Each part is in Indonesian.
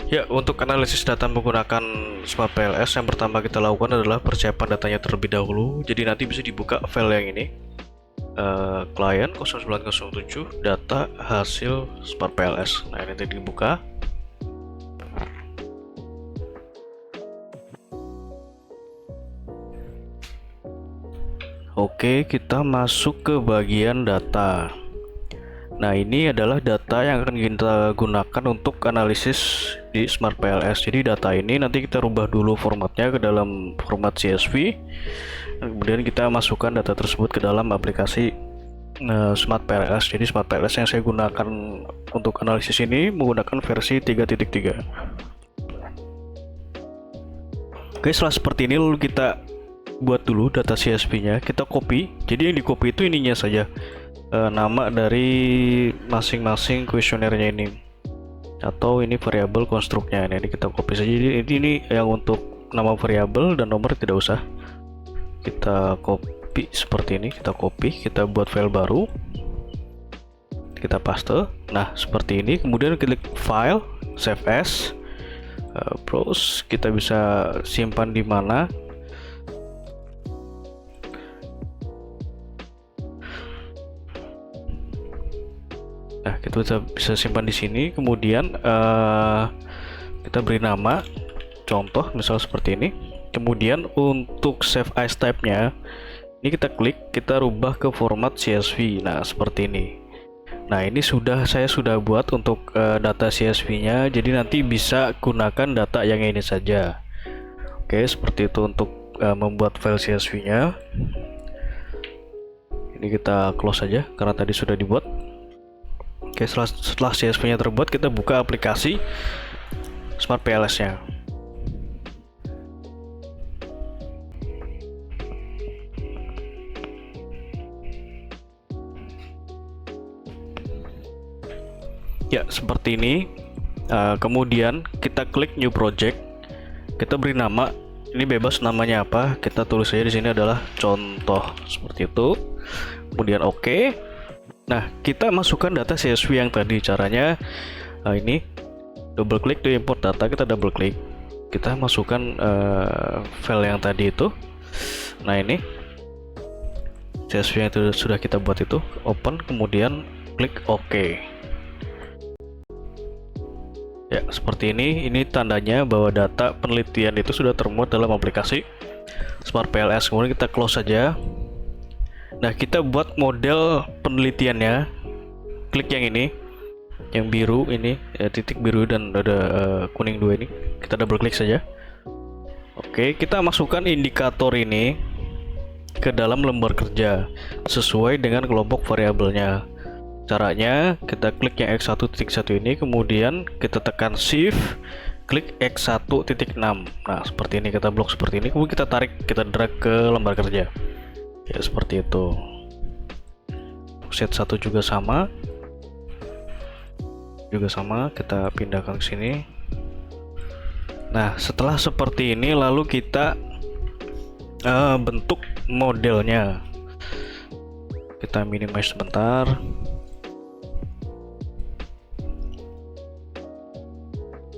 Ya, untuk analisis data menggunakan Smart PLS, yang pertama kita lakukan adalah persiapan datanya terlebih dahulu. Jadi nanti bisa dibuka file yang ini, klien 0907 data hasil Smart PLS. Nah, ini nanti dibuka. Oke, kita masuk ke bagian data. Nah, ini adalah data yang akan kita gunakan untuk analisis di Smart PLS. Jadi data ini nanti kita rubah dulu formatnya ke dalam format CSV. Kemudian kita masukkan data tersebut ke dalam aplikasi Smart PLS. Jadi Smart PLS yang saya gunakan untuk analisis ini menggunakan versi 3.3. Oke, setelah seperti ini lalu kita buat dulu data CSV-nya, kita copy. Jadi yang di copy itu ininya saja, nama dari masing-masing kuesionernya ini, atau ini variabel konstruknya. Ini kita copy saja. Jadi ini yang untuk nama variabel dan nomor tidak usah kita copy seperti ini. Kita copy, kita buat file baru, kita paste. Nah, seperti ini. Kemudian klik file, save as, browse. Kita bisa simpan di mana. Nah, kita bisa simpan di sini. Kemudian kita beri nama, contoh misal seperti ini. Kemudian untuk save as type-nya, ini kita klik, kita rubah ke format CSV. Nah, seperti ini. Nah, ini saya sudah buat untuk data CSV-nya. Jadi nanti bisa gunakan data yang ini saja. Oke, seperti itu untuk membuat file CSV-nya. Ini kita close saja karena tadi sudah dibuat. Oke, setelah CSV-nya terbuat, kita buka aplikasi Smart PLS-nya. Ya, seperti ini. Kemudian kita klik New Project. Kita beri nama. Ini bebas namanya apa. Kita tulis saja di sini adalah contoh seperti itu. Kemudian OK. Nah, kita masukkan data CSV yang tadi. Caranya ini double klik to import data, kita double klik, kita masukkan file yang tadi itu. Nah, ini CSV yang itu sudah kita buat itu, open, kemudian klik OK. Ya, seperti ini. Ini tandanya bahwa data penelitian itu sudah termuat dalam aplikasi Smart PLS. Kemudian kita close saja. Nah, kita buat model penelitiannya. Klik yang ini, yang biru ini, titik biru dan ada kuning dua ini. Kita double klik saja. Oke, kita masukkan indikator ini ke dalam lembar kerja sesuai dengan kelompok variabelnya. Caranya, kita klik yang X1.1 ini, kemudian kita tekan Shift, klik X1.6. Nah, seperti ini, kita blok seperti ini, kemudian kita tarik, kita drag ke lembar kerja. Ya, seperti itu. Set 1 juga sama, kita pindahkan ke sini. Nah, setelah seperti ini, lalu kita bentuk modelnya. Kita minimize sebentar.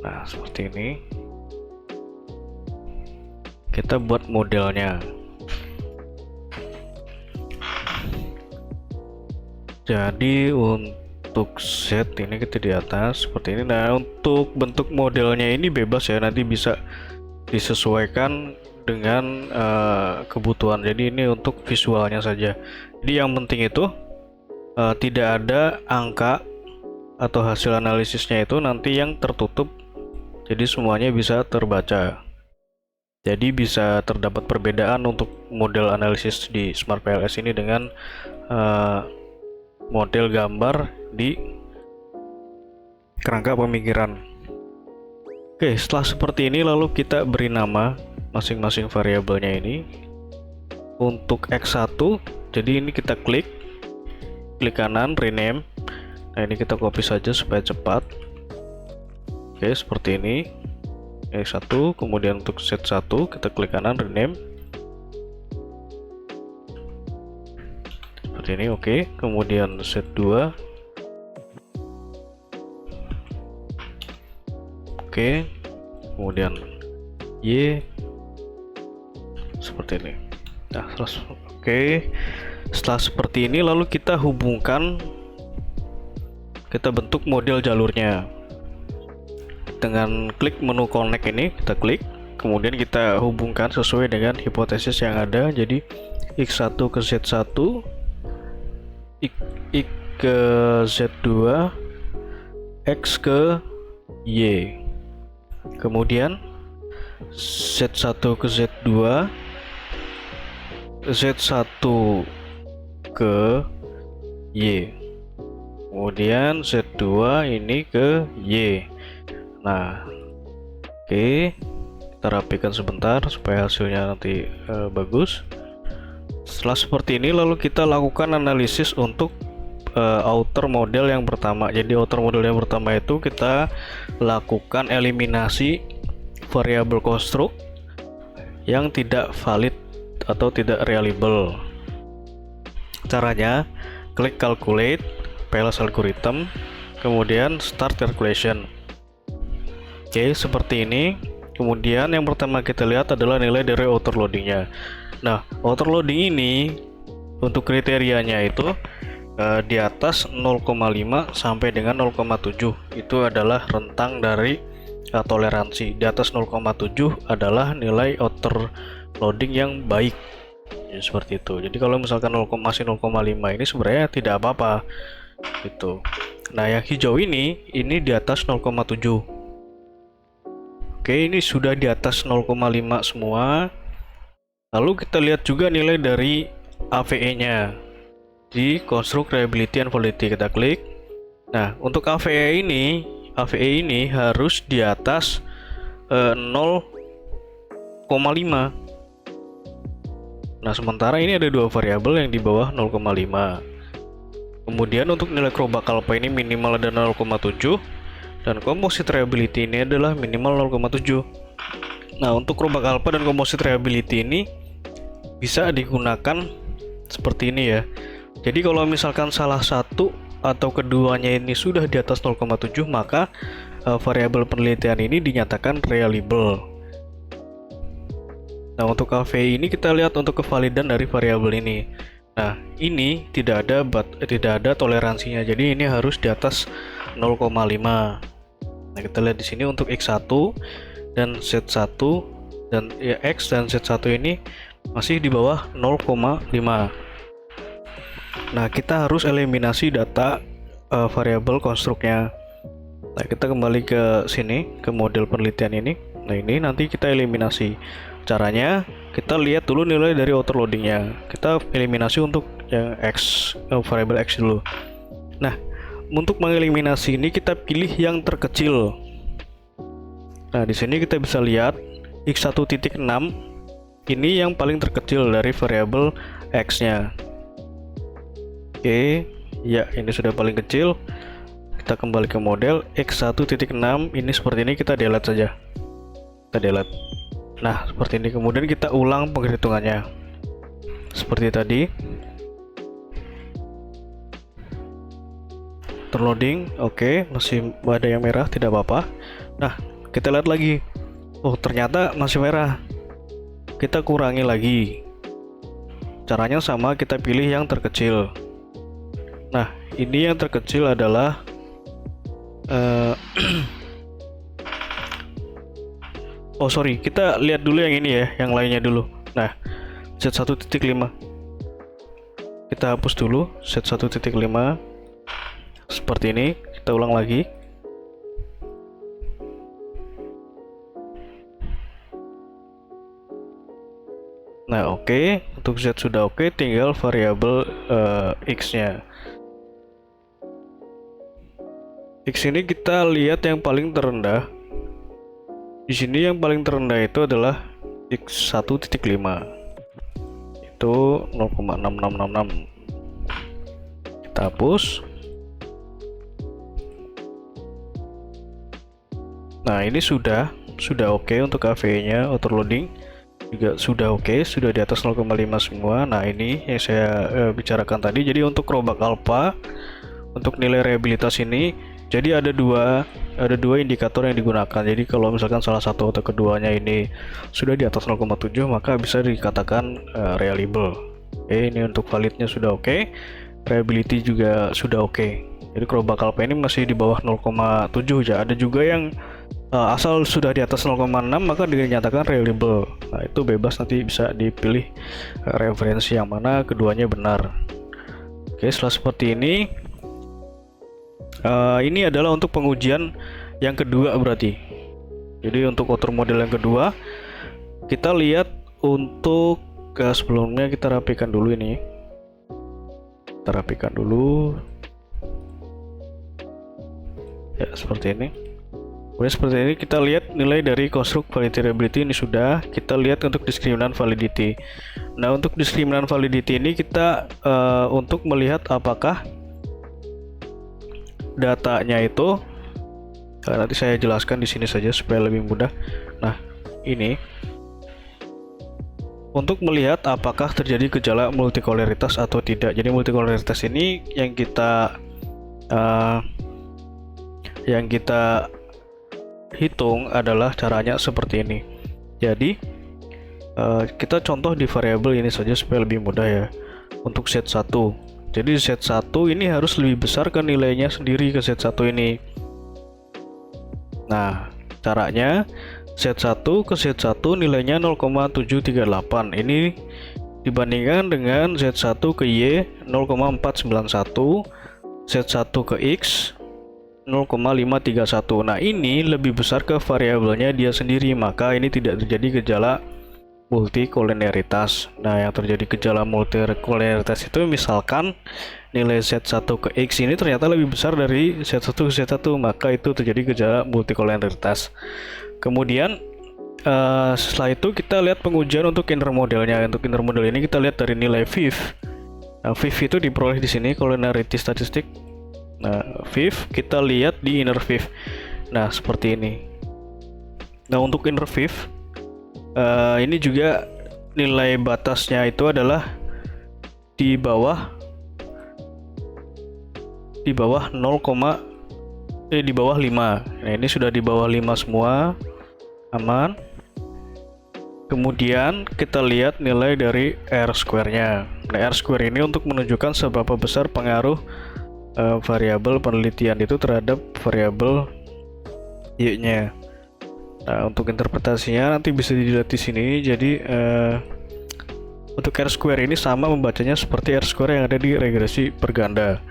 Nah, seperti ini. Kita buat modelnya. Jadi untuk set ini kita di atas seperti ini. Nah, untuk bentuk modelnya ini bebas ya, nanti bisa disesuaikan dengan kebutuhan. Jadi ini untuk visualnya saja. Jadi yang penting itu tidak ada angka atau hasil analisisnya itu nanti yang tertutup. Jadi semuanya bisa terbaca. Jadi bisa terdapat perbedaan untuk model analisis di Smart PLS ini dengan model gambar di kerangka pemikiran. Oke, setelah seperti ini lalu kita beri nama masing-masing variabelnya ini. Untuk X1, jadi ini kita klik kanan, rename. Nah, ini kita copy saja supaya cepat. Oke, seperti ini. X1, kemudian untuk Z1 kita klik kanan, rename. Ini oke. Kemudian set 2. oke. Kemudian Y seperti ini. Nah, oke. Setelah seperti ini, lalu kita hubungkan, kita bentuk model jalurnya dengan klik menu connect ini, kita klik, kemudian kita hubungkan sesuai dengan hipotesis yang ada. Jadi X1 ke Z1, X ke Z2, X ke Y, kemudian Z1 ke Z2, Z1 ke Y, kemudian Z2 ini ke Y. Nah, oke, kita rapikan sebentar supaya hasilnya nanti bagus. Setelah seperti ini, lalu kita lakukan analisis untuk outer model yang pertama. Jadi outer model yang pertama itu kita lakukan eliminasi variabel construct yang tidak valid atau tidak reliable. Caranya, klik calculate, PLS algorithm, kemudian start calculation. Oke, seperti ini. Kemudian yang pertama kita lihat adalah nilai dari outer loadingnya. Nah, outer loading ini untuk kriterianya itu di atas 0,5 sampai dengan 0,7 itu adalah rentang dari toleransi. Di atas 0,7 adalah nilai outer loading yang baik, ya, seperti itu. Jadi kalau misalkan masih 0,5 ini sebenarnya tidak apa-apa gitu. Nah, yang hijau ini di atas 0,7. Oke, ini sudah di atas 0,5 semua. Lalu kita lihat juga nilai dari AVE nya di construct reliability and validity, kita klik. Nah, untuk AVE ini harus di atas 0,5. Nah, sementara ini ada dua variabel yang di bawah 0,5. Kemudian untuk nilai Crobak Alpha ini minimal ada 0,7 dan composite reliability ini adalah minimal 0,7. Nah, untuk Crobak Alpha dan composite reliability ini bisa digunakan seperti ini ya. Jadi kalau misalkan salah satu atau keduanya ini sudah di atas 0,7, maka variabel penelitian ini dinyatakan reliable. Nah, untuk AVE ini kita lihat untuk kevalidan dari variabel ini. Nah, ini tidak ada toleransinya. Jadi ini harus di atas 0,5. Nah, kita lihat di sini untuk X1 dan Z1 dan ya, X dan Z1 ini masih di bawah 0,5. Nah, kita harus eliminasi data variabel konstruknya. Nah, kita kembali ke sini, ke model penelitian ini. Nah, ini nanti kita eliminasi. Caranya, kita lihat dulu nilai dari outer loadingnya. Kita eliminasi untuk yang X, variabel X dulu. Nah, untuk mengeliminasi ini kita pilih yang terkecil. Nah, di sini kita bisa lihat X1.6 ini yang paling terkecil dari variabel X-nya. Oke, ya ini sudah paling kecil. Kita kembali ke model X1.6 ini seperti ini, kita delete saja. Kita delete. Nah, seperti ini. Kemudian kita ulang penghitungannya. Seperti tadi. Terloading, oke, masih ada yang merah, tidak apa-apa. Nah, kita lihat lagi. Oh, ternyata masih merah. Kita kurangi lagi. Caranya sama, kita pilih yang terkecil. Nah, ini yang terkecil adalah oh sorry, kita lihat dulu yang ini ya, yang lainnya dulu. Nah, Z1.5 kita hapus dulu, Z1.5 seperti ini, kita ulang lagi. Nah, oke, untuk Z sudah oke, tinggal variabel X-nya. X ini kita lihat yang paling terendah. Di sini yang paling terendah itu adalah X1.5. Itu 0,6666. Kita hapus. Nah, ini sudah oke untuk AVE-nya, outer loading juga sudah oke, sudah di atas 0,5 semua. Nah, ini yang saya bicarakan tadi. Jadi untuk Crobak Alpha, untuk nilai reliabilitas ini Jadi ada dua indikator yang digunakan. Jadi kalau misalkan salah satu atau keduanya ini sudah di atas 0,7 maka bisa dikatakan reliable. Oke, ini untuk validnya sudah oke. Reliability juga sudah oke. Jadi kalau bakal P ini masih di bawah 0,7 ya. Ada juga yang asal sudah di atas 0,6 maka dinyatakan reliable. Nah, itu bebas, nanti bisa dipilih referensi yang mana keduanya benar. Oke, setelah seperti ini adalah untuk pengujian yang kedua berarti. Jadi untuk outer model yang kedua, kita lihat untuk sebelumnya kita rapikan dulu ini. Kita rapikan dulu. Ya, seperti ini. Kemudian seperti ini kita lihat nilai dari construct validity ini sudah. Kita lihat untuk diskriminan validity. Nah, untuk diskriminan validity ini kita untuk melihat apakah datanya itu nanti saya jelaskan di sini saja supaya lebih mudah. Nah, ini untuk melihat apakah terjadi gejala multikoleritas atau tidak. Jadi multikoleritas ini yang kita hitung adalah caranya seperti ini. Jadi kita contoh di variabel ini saja supaya lebih mudah ya. Untuk set 1, jadi set 1 ini harus lebih besar ke nilainya sendiri ke set 1 ini. Nah, caranya set 1 ke set 1 nilainya 0,738. Ini dibandingkan dengan set 1 ke Y 0,491, set 1 ke X 0,531. Nah, ini lebih besar ke variabelnya dia sendiri, maka ini tidak terjadi gejala multikoleritas. Nah, yang terjadi gejala multikoleritas itu misalkan nilai set 1 ke X ini ternyata lebih besar dari set 1 ke set 1, maka itu terjadi gejala multikoleritas. Kemudian setelah itu kita lihat pengujian untuk inner modelnya. Untuk inner model ini kita lihat dari nilai VIF. Nah, VIF itu diperoleh di sini, collinearity statistik. Nah, VIF kita lihat di inner VIF. Nah, seperti ini. Nah, untuk inner VIF ini juga nilai batasnya itu adalah di bawah 5. Nah, ini sudah di bawah 5 semua, aman. Kemudian kita lihat nilai dari R-square-nya. Nah, R-square ini untuk menunjukkan seberapa besar pengaruh variabel penelitian itu terhadap variabel Y-nya. Nah, untuk interpretasinya nanti bisa dilihat di sini. Jadi untuk R-square ini sama membacanya seperti R-square yang ada di regresi perganda.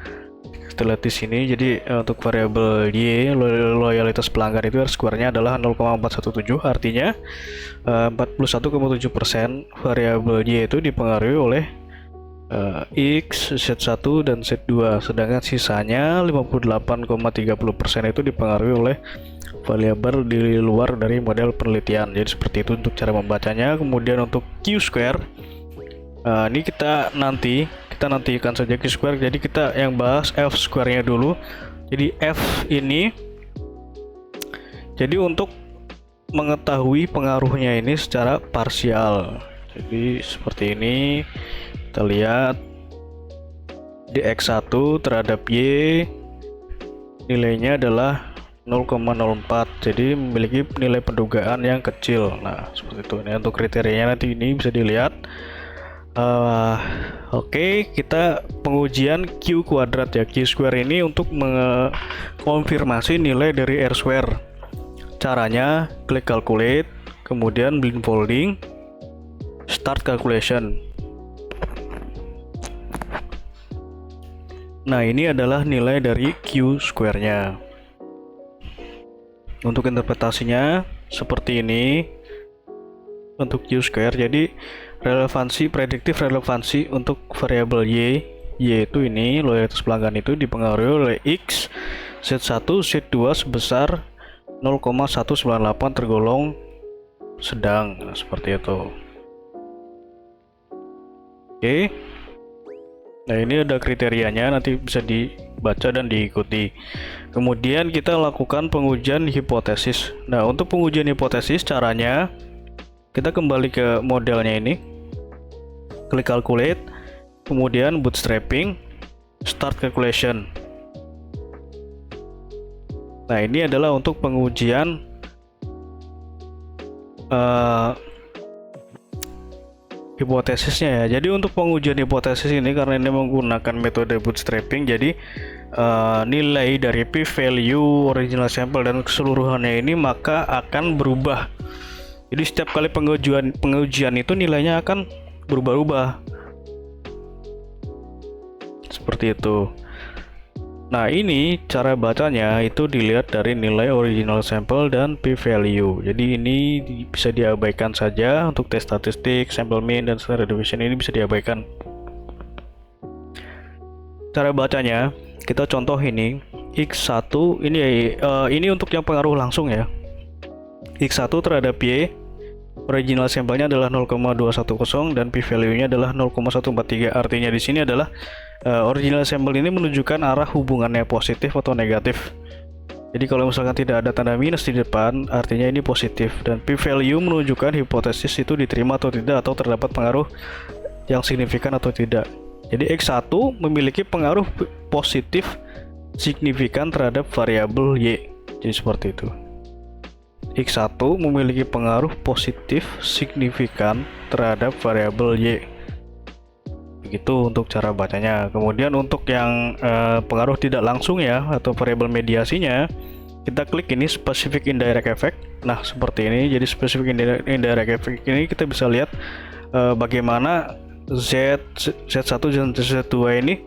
Kita lihat di sini. Jadi untuk variabel Y, loyalitas pelanggan itu R-square-nya adalah 0,417. Artinya 41,7% variabel Y itu dipengaruhi oleh X, set 1 dan set 2. Sedangkan sisanya 58,30% itu dipengaruhi oleh variabel di luar dari model penelitian. Jadi seperti itu untuk cara membacanya. Kemudian untuk Q-square, ini kita nantikan saja Q-square. Jadi kita yang bahas F-square-nya dulu. Jadi F ini, jadi untuk mengetahui pengaruhnya ini secara parsial. Jadi seperti ini, kita lihat di X1 terhadap Y nilainya adalah 0,04, jadi memiliki nilai pendugaan yang kecil. Nah, seperti itu. Ini untuk kriterianya nanti ini bisa dilihat. Oke, kita pengujian Q kuadrat ya. Q square ini untuk mengkonfirmasi nilai dari R square. Caranya klik calculate, kemudian blindfolding, start calculation. Nah, ini adalah nilai dari Q square-nya. Untuk interpretasinya seperti ini untuk Q square. Jadi relevansi, prediktif relevansi untuk variabel Y, yaitu ini loyalitas pelanggan itu dipengaruhi oleh X, set 1, set 2 sebesar 0,198 tergolong sedang. Nah, seperti itu. Oke. Nah, ini ada kriterianya, nanti bisa dibaca dan diikuti. Kemudian kita lakukan pengujian hipotesis. Nah, untuk pengujian hipotesis caranya kita kembali ke modelnya ini, klik calculate, kemudian bootstrapping, start calculation. Nah, ini adalah untuk pengujian hipotesisnya ya. Jadi untuk pengujian hipotesis ini, karena ini menggunakan metode bootstrapping, jadi nilai dari p-value, original sample, dan keseluruhannya ini maka akan berubah. Jadi setiap kali pengujian itu nilainya akan berubah-ubah. Seperti itu. Nah, ini cara bacanya itu dilihat dari nilai original sample dan p-value. Jadi ini bisa diabaikan saja untuk tes statistik, sample mean, dan standard deviation ini bisa diabaikan. Cara bacanya, kita contoh ini X1 ini untuk yang pengaruh langsung ya. X1 terhadap Y, original sampelnya adalah 0,210 dan p-value-nya adalah 0,143. Artinya di sini adalah original sampel ini menunjukkan arah hubungannya positif atau negatif. Jadi kalau misalkan tidak ada tanda minus di depan, artinya ini positif. Dan p-value menunjukkan hipotesis itu diterima atau tidak, atau terdapat pengaruh yang signifikan atau tidak. Jadi X1 memiliki pengaruh positif signifikan terhadap variabel Y. Jadi seperti itu. X1 memiliki pengaruh positif signifikan terhadap variabel Y. Begitu untuk cara bacanya. Kemudian untuk yang pengaruh tidak langsung ya, atau variabel mediasinya, kita klik ini specific indirect effect. Nah, seperti ini. Jadi specific indirect effect ini kita bisa lihat bagaimana Z1 dan Z2 ini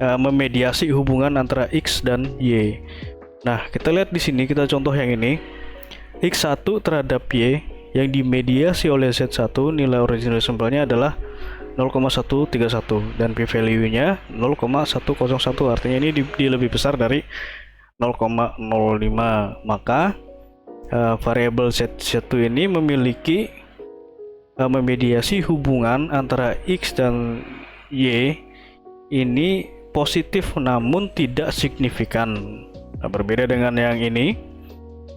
memediasi hubungan antara X dan Y. Nah, kita lihat di sini, kita contoh yang ini. X1 terhadap Y yang dimediasi oleh Z1, nilai original sampelnya adalah 0,131 dan p-value-nya 0,101. Artinya ini dia lebih besar dari 0,05. Maka variabel Z1 ini memiliki memediasi hubungan antara X dan Y ini positif namun tidak signifikan. Nah, berbeda dengan yang ini.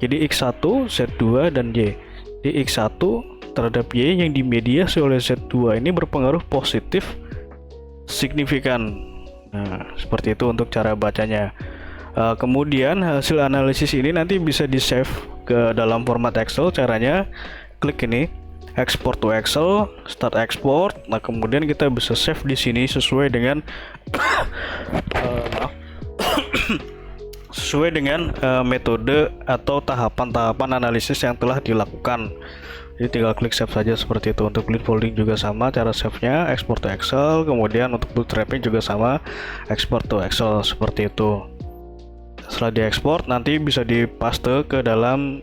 Jadi X1, Z2, dan Y. Di X1 terhadap Y yang dimediasi oleh Z2 ini berpengaruh positif signifikan. Nah, seperti itu untuk cara bacanya. Kemudian hasil analisis ini nanti bisa di save ke dalam format Excel. Caranya klik ini, export to Excel, start export. Nah, kemudian kita bisa save di sini sesuai dengan sesuai dengan metode atau tahapan-tahapan analisis yang telah dilakukan. Jadi tinggal klik save saja seperti itu. Untuk grid folding juga sama cara save-nya, export to Excel. Kemudian untuk bootstrapping juga sama, export to Excel seperti itu. Setelah diekspor nanti bisa dipaste ke dalam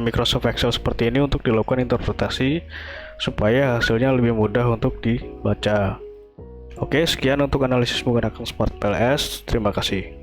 Microsoft Excel seperti ini untuk dilakukan interpretasi supaya hasilnya lebih mudah untuk dibaca. Oke, sekian untuk analisis menggunakan Smart PLS. Terima kasih.